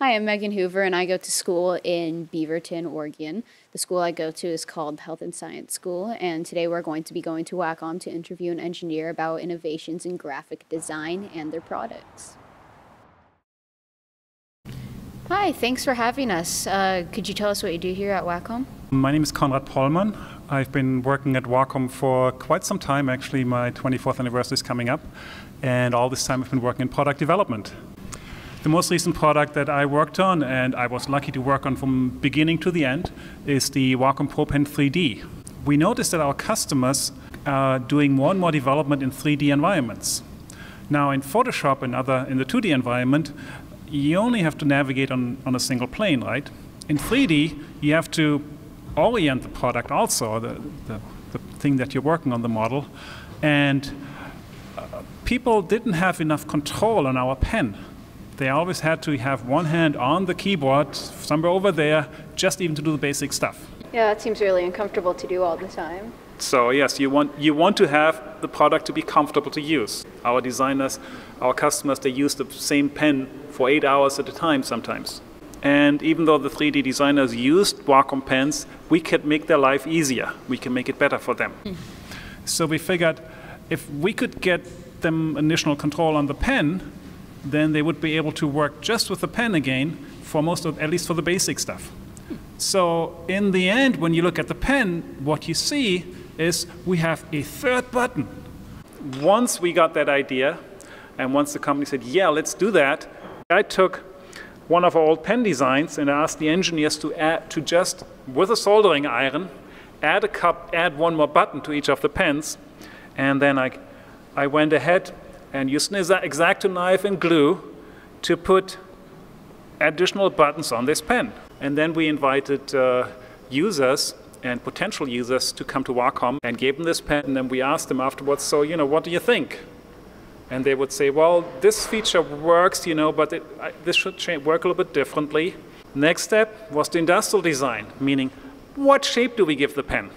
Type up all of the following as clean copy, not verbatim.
Hi, I'm Megan Hoover, and I go to school in Beaverton, Oregon. The school I go to is called Health and Science School, and today we're going to be going to WACOM to interview an engineer about innovations in graphic design and their products. Hi, thanks for having us. Could you tell us what you do here at WACOM? My name is Konrad Pollmann. I've been working at WACOM for quite some time. Actually, my 24th anniversary is coming up, and all this time I've been working in product development. The most recent product that I worked on, and I was lucky to work on from beginning to the end, is the WACOM ProPen 3D. We noticed that our customers are doing more and more development in 3D environments. Now in Photoshop and in the 2D environment, you only have to navigate on a single plane, right? In 3D, you have to orient the product also, the thing that you're working on, the model. And people didn't have enough control on our pen. They always had to have one hand on the keyboard, somewhere over there, just even to do the basic stuff. Yeah, that seems really uncomfortable to do all the time. So yes, you want to have the product to be comfortable to use. Our designers, our customers, they use the same pen for 8 hours at a time sometimes. And even though the 3D designers used WACOM pens, we could make their life easier. We can make it better for them. So we figured if we could get them initial control on the pen, then they would be able to work just with the pen again for at least for the basic stuff. So in the end, when you look at the pen, what you see is we have a third button. Once we got that idea, and once the company said, yeah, let's do that, I took one of our old pen designs and asked the engineers to just, with a soldering iron, add one more button to each of the pens. And then I went ahead and used an X-Acto knife and glue to put additional buttons on this pen. And then we invited users and potential users to come to WACOM and gave them this pen, and then we asked them afterwards, so, what do you think? And they would say, well, this feature works, but this should work a little bit differently. Next step was the industrial design, meaning what shape do we give the pen?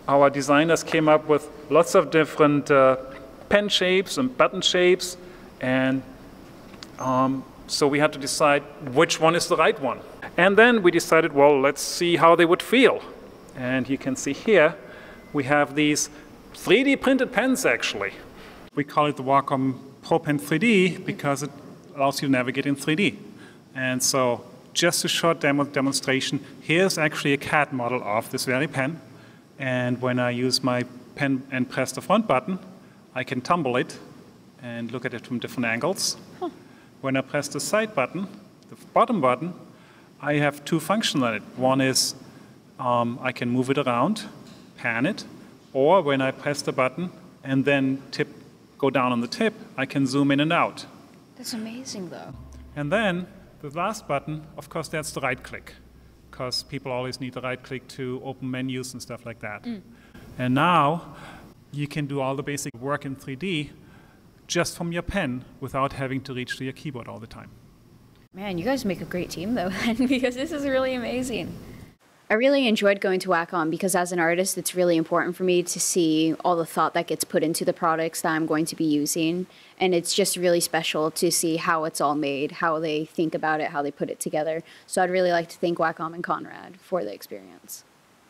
Our designers came up with lots of different pen shapes and button shapes, and so we had to decide which one is the right one. And then we decided, well, let's see how they would feel. And you can see here, we have these 3D printed pens actually. We call it the WACOM ProPen 3D because it allows you to navigate in 3D. And so just a short demonstration, here's actually a CAD model of this very pen. And when I use my pen and press the front button, I can tumble it and look at it from different angles. When I press the side button, the bottom button, I have two functions on it. One is I can move it around, pan it, or when I press the button and then go down on the tip, I can zoom in and out. That's amazing, though. And then the last button, of course, that's the right click, because people always need the right click to open menus and stuff like that. And now you can do all the basic work in 3D just from your pen without having to reach to your keyboard all the time. Man, you guys make a great team, though, because this is really amazing. I really enjoyed going to WACOM because as an artist, it's really important for me to see all the thought that gets put into the products that I'm going to be using. And it's just really special to see how it's all made, how they think about it, how they put it together. So I'd really like to thank WACOM and Konrad for the experience.